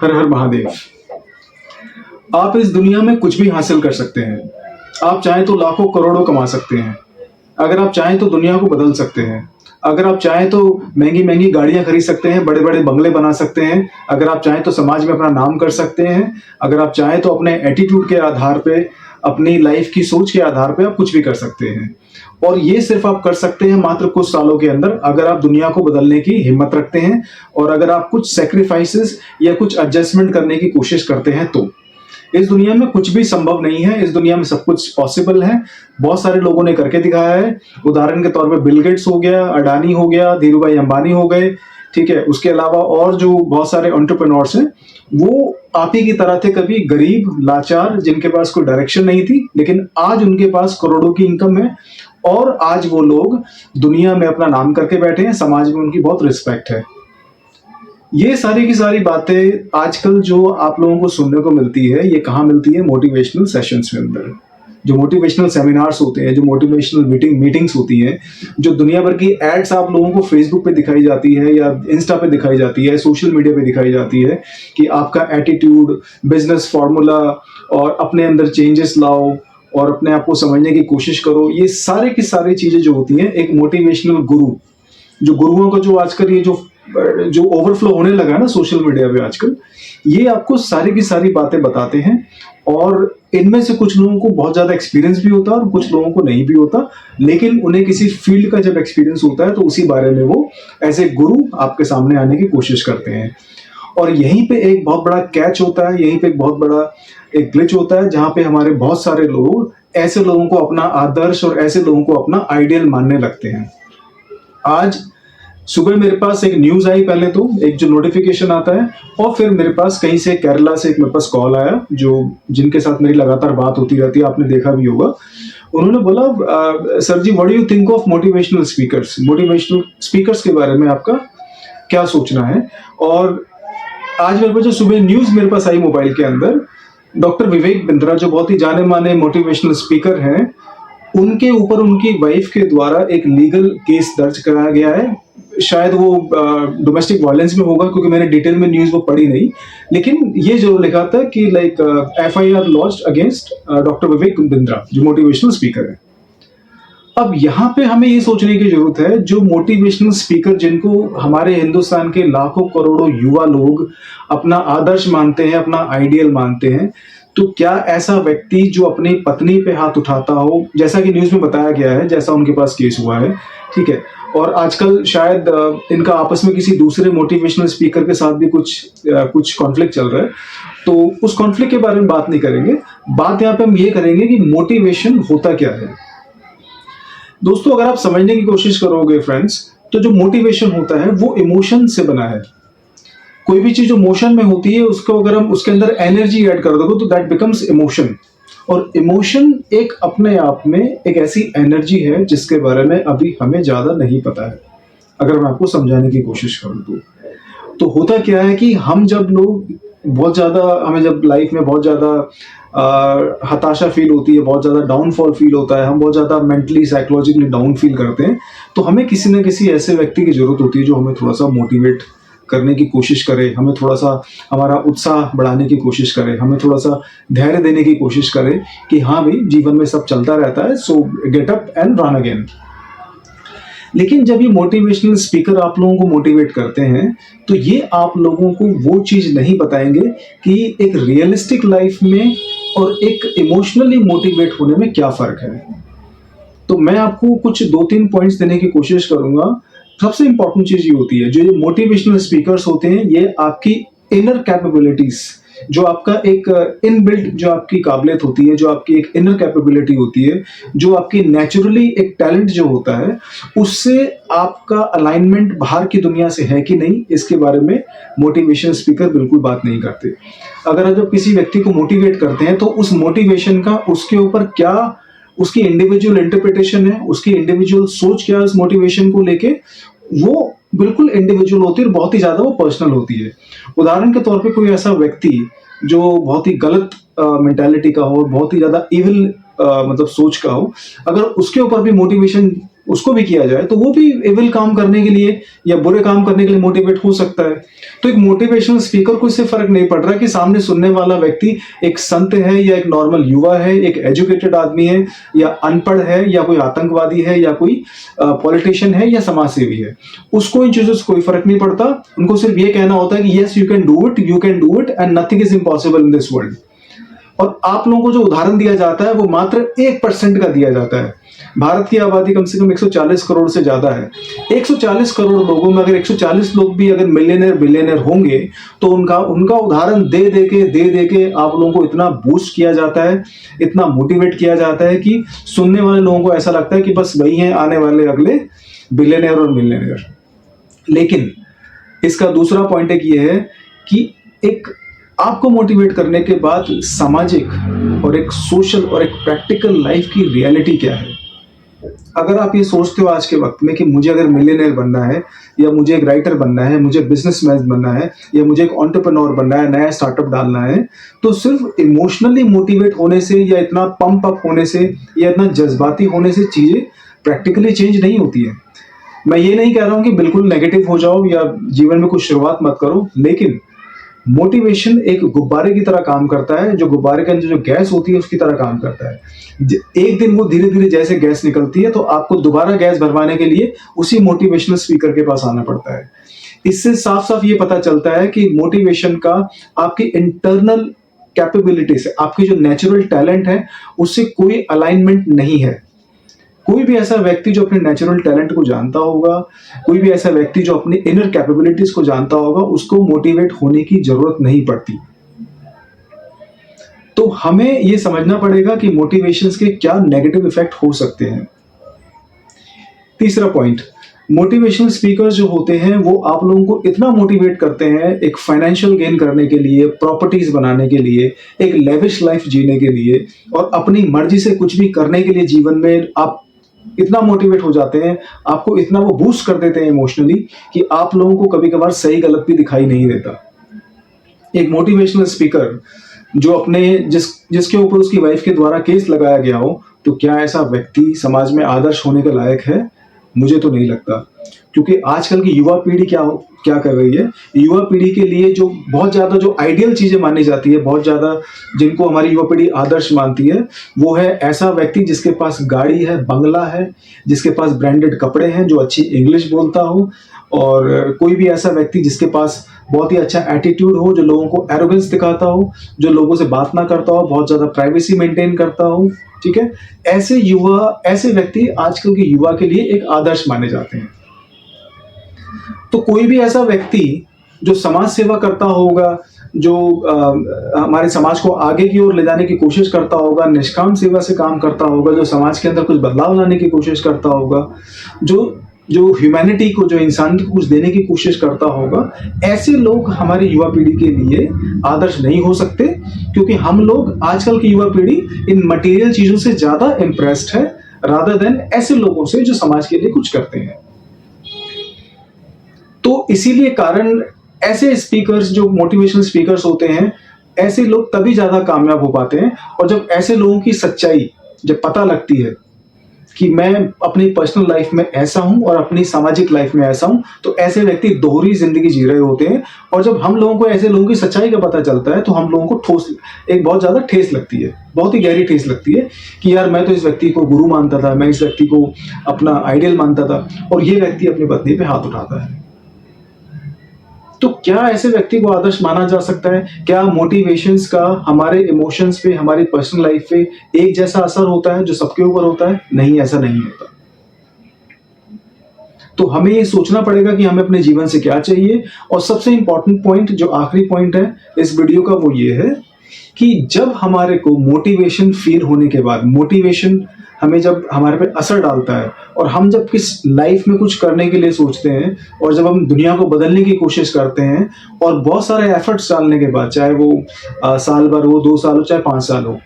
हर हर महादेव। आप इस दुनिया में कुछ भी हासिल कर सकते हैं। आप चाहें तो लाखों करोड़ों कमा सकते हैं। अगर आप चाहें तो दुनिया को बदल सकते हैं। अगर आप चाहें तो महंगी महंगी गाड़ियां खरीद सकते हैं, बड़े बड़े बंगले बना सकते हैं। अगर आप चाहें तो समाज में अपना नाम कर सकते हैं। अगर आप चाहें तो अपने एटीट्यूड के आधार पे, अपनी लाइफ की सोच के आधार पे आप कुछ भी कर सकते हैं। और ये सिर्फ आप कर सकते हैं मात्र कुछ सालों के अंदर, अगर आप दुनिया को बदलने की हिम्मत रखते हैं और अगर आप कुछ सेक्रीफाइसेस या कुछ एडजस्टमेंट करने की कोशिश करते हैं तो। इस दुनिया में कुछ भी संभव नहीं है, इस दुनिया में सब कुछ पॉसिबल है। बहुत सारे लोगों ने करके दिखाया है। उदाहरण के तौर पे बिल गेट्स हो गया, अडानी हो गया, धीरू भाई अंबानी हो गए, ठीक है। उसके अलावा और जो बहुत सारे एंटरप्रेन्योर्स हैं वो आप ही की तरह थे, कभी गरीब लाचार जिनके पास कोई डायरेक्शन नहीं थी, लेकिन आज उनके पास करोड़ों की इनकम है और आज वो लोग दुनिया में अपना नाम करके बैठे हैं, समाज में उनकी बहुत रिस्पेक्ट है। ये सारी की सारी बातें आजकल जो आप लोगों को सुनने को मिलती है, ये कहाँ मिलती है? मोटिवेशनल सेशंस में अंदर, जो मोटिवेशनल सेमिनार्स होते हैं, जो मोटिवेशनल मीटिंग्स होती हैं, जो दुनिया भर की एड्स आप लोगों को फेसबुक पे दिखाई जाती है या इंस्टा पे दिखाई जाती है, सोशल मीडिया पे दिखाई जाती है कि आपका एटीट्यूड, बिजनेस फॉर्मूला और अपने अंदर चेंजेस लाओ और अपने आप को समझने की कोशिश करो। ये सारे की सारी चीजें जो होती हैं, एक मोटिवेशनल गुरु, जो गुरुओं का जो आजकल ये जो ओवरफ्लो होने लगा है ना सोशल मीडिया पे आजकल, ये आपको सारी की सारी बातें बताते हैं। और इनमें से कुछ लोगों को बहुत ज्यादा एक्सपीरियंस भी होता है और कुछ लोगों को नहीं भी होता, लेकिन उन्हें किसी फील्ड का जब एक्सपीरियंस होता है तो उसी बारे में वो एज ए गुरु आपके सामने आने की कोशिश करते हैं। और यहीं पे एक बहुत बड़ा कैच होता है, यहीं पे एक बहुत बड़ा एक ग्लिच होता है, जहां पे हमारे बहुत सारे लोग ऐसे लोगों को अपना आदर्श और ऐसे लोगों को अपना आइडियल मानने लगते हैं। आज सुबह मेरे पास एक न्यूज आई, पहले तो एक जो नोटिफिकेशन आता है, और फिर मेरे पास कहीं से केरला से एक मेरे पास कॉल आया, जो जिनके साथ मेरी लगातार बात होती रहती है, आपने देखा भी होगा। उन्होंने बोला, sir ji, what do you think of motivational speakers? Motivational speakers के बारे में आपका क्या सोचना है? और आज मेरे पास जो सुबह न्यूज मेरे पास आई मोबाइल के अंदर, डॉक्टर विवेक बिंद्रा, जो बहुत ही जाने माने मोटिवेशनल स्पीकर हैं, उनके ऊपर उनकी वाइफ के द्वारा एक लीगल केस दर्ज कराया गया है। शायद वो डोमेस्टिक वायलेंस में होगा, क्योंकि मैंने डिटेल में न्यूज वो पढ़ी नहीं, लेकिन ये जो लिखा था कि like FIR launched against doctor Vivek Bindra, जो मोटिवेशनल स्पीकर है। अब यहाँ पे हमें ये सोचने की जरूरत है, जो मोटिवेशनल स्पीकर जिनको हमारे हिंदुस्तान के लाखों करोड़ों युवा लोग अपना आदर्श मानते हैं, अपना आइडियल मानते हैं, तो क्या ऐसा व्यक्ति जो अपनी पत्नी पे हाथ उठाता हो, जैसा कि न्यूज में बताया गया है, जैसा उनके पास केस हुआ है, ठीक है, और आजकल शायद इनका आपस में किसी दूसरे मोटिवेशनल स्पीकर के साथ भी कुछ कॉन्फ्लिक्ट चल रहा है, तो उस कॉन्फ्लिक्ट के बारे में बात नहीं करेंगे। बात यहाँ पे हम ये करेंगे कि मोटिवेशन होता क्या है। दोस्तों, अगर आप समझने की कोशिश करोगे फ्रेंड्स, तो जो मोटिवेशन होता है वो इमोशन से बना है। कोई भी चीज जो मोशन में होती है, उसको अगर हम उसके अंदर एनर्जी ऐड कर दोगे तो दैट बिकम्स इमोशन। और इमोशन एक अपने आप में एक ऐसी एनर्जी है जिसके बारे में अभी हमें ज्यादा नहीं पता है। अगर मैं आपको समझाने की कोशिश करूं तो होता क्या है कि हम जब लोग बहुत ज्यादा, हमें जब लाइफ में बहुत ज्यादा हताशा फील होती है, बहुत ज्यादा डाउनफॉल फील होता है, हम बहुत ज्यादा मेंटली साइकोलॉजिकली डाउन फील करते हैं, तो हमें किसी न किसी ऐसे व्यक्ति की जरूरत होती है जो हमें थोड़ा सा मोटिवेट करने की कोशिश करे, हमें थोड़ा सा हमारा उत्साह बढ़ाने की कोशिश करे, हमें थोड़ा सा धैर्य देने की कोशिश करे कि हाँ भाई, जीवन में सब चलता रहता है, सो get up and run again. लेकिन जब ये मोटिवेशनल स्पीकर आप लोगों को मोटिवेट करते हैं, तो ये आप लोगों को वो चीज नहीं बताएंगे कि एक रियलिस्टिक लाइफ में और एक इमोशनली मोटिवेट होने में क्या फर्क है। तो मैं आपको कुछ 2-3 पॉइंट्स देने की कोशिश करूंगा। सबसे इंपॉर्टेंट चीज ये होती है, जो ये मोटिवेशनल स्पीकर्स होते हैं, ये आपकी इनर कैपेबिलिटीज, जो आपका एक इनबिल्ट जो आपकी काबिलियत होती है, जो आपकी एक इनर कैपेबिलिटी होती है, जो आपकी नेचुरली एक टैलेंट जो होता है, उससे आपका अलाइनमेंट बाहर की दुनिया से है कि नहीं, इसके बारे में मोटिवेशन स्पीकर बिल्कुल बात नहीं करते। अगर जब किसी व्यक्ति को मोटिवेट करते हैं तो उस मोटिवेशन का उसके ऊपर क्या उसकी इंडिविजुअल इंटरप्रिटेशन है, उसकी इंडिविजुअल सोच क्या है उस मोटिवेशन को लेके, वो बिल्कुल इंडिविजुअल होती है और बहुत ही ज्यादा वो पर्सनल होती है। उदाहरण के तौर पे कोई ऐसा व्यक्ति जो बहुत ही गलत मेंटालिटी का हो, बहुत ही ज्यादा इविल मतलब सोच का हो, अगर उसके ऊपर भी मोटिवेशन उसको भी किया जाए तो वो भी एविल काम करने के लिए या बुरे काम करने के लिए मोटिवेट हो सकता है। तो एक मोटिवेशनल स्पीकर को इससे फर्क नहीं पड़ रहा कि सामने सुनने वाला व्यक्ति एक संत है या एक नॉर्मल युवा है, एक एजुकेटेड आदमी है या अनपढ़ है या कोई आतंकवादी है या कोई पॉलिटिशियन है या समाज सेवी है। उसको इन चीजों से कोई फर्क नहीं पड़ता। उनको सिर्फ ये कहना होता है कि yes you can do it and nothing is impossible in this world. और आप लोगों को जो उदाहरण दिया जाता है वो मात्र 1% का दिया जाता है। भारत की आबादी कम से कम 140 करोड़ से ज्यादा है। 140 करोड़ लोगों में अगर 140 लोग भी अगर मिलियनर बिलियनर होंगे तो उनका उदाहरण दे दे के आप लोगों को इतना बूस्ट किया जाता है, इतना मोटिवेट किया जाता है कि सुनने वाले लोगों को ऐसा लगता है कि बस वही हैं आने वाले अगले बिलियनर और मिलियनर। लेकिन इसका दूसरा पॉइंट एक ये है कि एक आपको मोटिवेट करने के बाद सामाजिक और एक सोशल और एक प्रैक्टिकल लाइफ की रियलिटी क्या है। अगर आप ये सोचते हो आज के वक्त में कि मुझे अगर मिलियनेयर बनना है या मुझे एक राइटर बनना है, मुझे बिजनेसमैन बनना है या मुझे एक एंटरप्रेन्योर बनना है, नया स्टार्टअप डालना है, तो सिर्फ इमोशनली मोटिवेट होने से या इतना पंप अप होने से या इतना जज्बाती होने से चीजें प्रैक्टिकली चेंज नहीं होती है। मैं ये नहीं कह रहा हूं कि बिल्कुल नेगेटिव हो जाओ या जीवन में कुछ शुरुआत मत करो, लेकिन मोटिवेशन एक गुब्बारे की तरह काम करता है, जो गुब्बारे के अंदर जो गैस होती है उसकी तरह काम करता है। एक दिन वो धीरे धीरे जैसे गैस निकलती है तो आपको दोबारा गैस भरवाने के लिए उसी मोटिवेशनल स्पीकर के पास आना पड़ता है। इससे साफ साफ ये पता चलता है कि मोटिवेशन का आपकी इंटरनल कैपेबिलिटी से, आपकी जो नेचुरल टैलेंट है उससे कोई अलाइनमेंट नहीं है। कोई भी ऐसा व्यक्ति जो अपने नेचुरल टैलेंट को जानता होगा, कोई भी ऐसा व्यक्ति जो अपनी इनर कैपेबिलिटीज को जानता होगा, उसको मोटिवेट होने की जरूरत नहीं पड़ती। तो हमें यह समझना पड़ेगा कि मोटिवेशंस के क्या नेगेटिव इफेक्ट हो सकते हैं। तीसरा पॉइंट, मोटिवेशनल स्पीकर्स जो होते हैं वो आप लोगों को इतना मोटिवेट करते हैं एक फाइनेंशियल गेन करने के लिए, प्रॉपर्टीज बनाने के लिए, एक लेविश लाइफ जीने के लिए और अपनी मर्जी से कुछ भी करने के लिए जीवन में आप इतना मोटिवेट हो जाते हैं, आपको इतना वो बूस्ट कर देते हैं इमोशनली कि आप लोगों को कभी कभार सही गलत भी दिखाई नहीं देता। एक मोटिवेशनल स्पीकर जो अपने जिसके ऊपर उसकी वाइफ के द्वारा केस लगाया गया हो, तो क्या ऐसा व्यक्ति समाज में आदर्श होने के लायक है? मुझे तो नहीं लगता, क्योंकि आजकल की युवा पीढ़ी क्या कर रही है, युवा पीढ़ी के लिए जो बहुत ज्यादा जो आइडियल चीजें मानी जाती है, बहुत ज्यादा जिनको हमारी युवा पीढ़ी आदर्श मानती है, वो है ऐसा व्यक्ति जिसके पास गाड़ी है, बंगला है, जिसके पास ब्रांडेड कपड़े हैं, जो अच्छी इंग्लिश बोलता हो, और कोई भी ऐसा व्यक्ति जिसके पास बहुत ही अच्छा एटीट्यूड हो, जो लोगों को एरोगेंस दिखाता हो, जो लोगों से बात ना करता हो, बहुत ज्यादा प्राइवेसी मेंटेन करता हो। ठीक है, ऐसे व्यक्ति आजकल के युवा के लिए एक आदर्श माने जाते हैं। तो कोई भी ऐसा व्यक्ति जो समाज सेवा करता होगा, जो हमारे समाज को आगे की ओर ले जाने की कोशिश करता होगा, निष्काम सेवा से काम करता होगा, जो समाज के अंदर कुछ बदलाव लाने की कोशिश करता होगा, जो ह्यूमैनिटी को, जो इंसानियत को कुछ देने की कोशिश करता होगा, ऐसे लोग हमारी युवा पीढ़ी के लिए आदर्श नहीं हो सकते, क्योंकि हम लोग आजकल की युवा पीढ़ी इन मटेरियल चीजों से ज्यादा इंप्रेस्ड है रादर देन ऐसे लोगों से जो समाज के लिए कुछ करते हैं। तो इसीलिए कारण ऐसे स्पीकर्स जो मोटिवेशनल स्पीकर्स होते हैं, ऐसे लोग तभी ज्यादा कामयाब हो पाते हैं। और जब ऐसे लोगों की सच्चाई जब पता लगती है कि मैं अपनी पर्सनल लाइफ में ऐसा हूं और अपनी सामाजिक लाइफ में ऐसा हूं, तो ऐसे व्यक्ति दोहरी जिंदगी जी रहे होते हैं। और जब हम लोगों को ऐसे लोगों की सच्चाई का पता चलता है तो हम लोगों को एक बहुत ज्यादा ठेस लगती है, बहुत ही गहरी ठेस लगती है कि यार मैं तो इस व्यक्ति को गुरु मानता था, मैं इस व्यक्ति को अपना आइडियल मानता था, और ये व्यक्ति अपनी पत्नी पे हाथ उठाता है। तो क्या ऐसे व्यक्ति को आदर्श माना जा सकता है? क्या मोटिवेशंस का हमारे इमोशंस पे, हमारी पर्सनल लाइफ पे एक जैसा असर होता है जो सबके ऊपर होता है? नहीं, ऐसा नहीं होता। तो हमें ये सोचना पड़ेगा कि हमें अपने जीवन से क्या चाहिए। और सबसे इंपॉर्टेंट पॉइंट, जो आखिरी पॉइंट है इस वीडियो का, वो ये है कि जब हमारे को मोटिवेशन फील होने के बाद, मोटिवेशन हमें जब हमारे पे असर डालता है और हम जब किस लाइफ में कुछ करने के लिए सोचते हैं और जब हम दुनिया को बदलने की कोशिश करते हैं और बहुत सारे एफर्ट्स डालने के बाद, चाहे वो साल भर हो, 2 साल हो, चाहे 5 साल हो,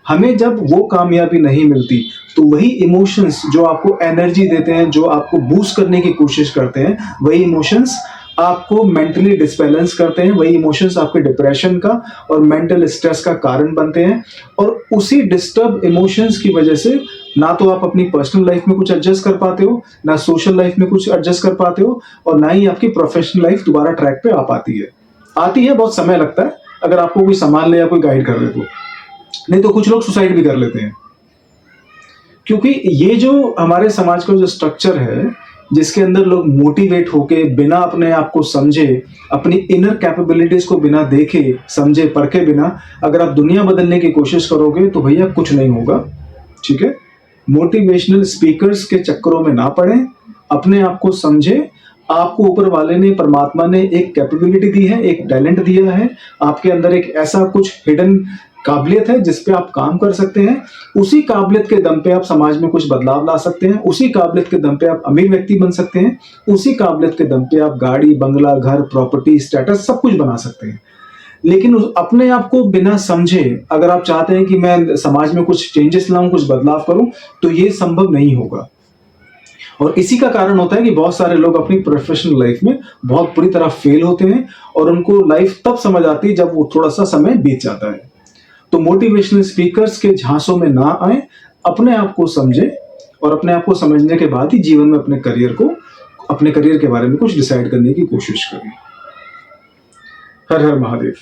हमें जब वो कामयाबी नहीं मिलती, तो वही इमोशंस जो आपको एनर्जी देते हैं, जो आपको बूस्ट करने की कोशिश करते हैं, वही इमोशंस आपको मेंटली डिसबैलेंस करते हैं, वही इमोशंस आपके डिप्रेशन का और मेंटल स्ट्रेस का कारण बनते हैं। और उसी डिस्टर्ब इमोशंस की वजह से ना तो आप अपनी पर्सनल लाइफ में कुछ एडजस्ट कर पाते हो, ना सोशल लाइफ में कुछ एडजस्ट कर पाते हो, और ना ही आपकी प्रोफेशनल लाइफ दोबारा ट्रैक पे आ पाती है। आती है, बहुत समय लगता है, अगर आपको कोई संभाल ले या कोई गाइड कर ले तो। नहीं तो कुछ लोग सुसाइड भी कर लेते हैं। क्योंकि ये जो हमारे समाज का जो स्ट्रक्चर है, जिसके अंदर लोग मोटिवेट होके बिना अपने आप को समझे, अपनी इनर कैपेबिलिटीज को बिना देखे समझे परखे बिना अगर आप दुनिया बदलने की कोशिश करोगे तो भैया कुछ नहीं होगा। ठीक है, मोटिवेशनल स्पीकर्स के चक्करों में ना पड़े, अपने आप को समझे। आपको ऊपर वाले ने, परमात्मा ने एक कैपेबिलिटी दी है, एक टैलेंट दिया है, आपके अंदर एक ऐसा कुछ हिडन काबिलियत है जिस पे आप काम कर सकते हैं। उसी काबिलियत के दम पे आप समाज में कुछ बदलाव ला सकते हैं, उसी काबिलियत के दम पे आप अमीर व्यक्ति बन सकते हैं, उसी काबिलियत के दम पे आप गाड़ी, बंगला, घर, प्रॉपर्टी, स्टेटस सब कुछ बना सकते हैं। लेकिन अपने आप को बिना समझे अगर आप चाहते हैं कि मैं समाज में कुछ चेंजेस लाऊं, कुछ बदलाव करूं, तो ये संभव नहीं होगा। और इसी का कारण होता है कि बहुत सारे लोग अपनी प्रोफेशनल लाइफ में बहुत बुरी तरह फेल होते हैं, और उनको लाइफ तब समझ आती है जब वो थोड़ा सा समय बीत जाता है। तो मोटिवेशनल स्पीकर्स के झांसों में ना आए, अपने आप को समझे, और अपने आप को समझने के बाद ही जीवन में अपने करियर के बारे में कुछ डिसाइड करने की कोशिश करें। हर हर महादेव।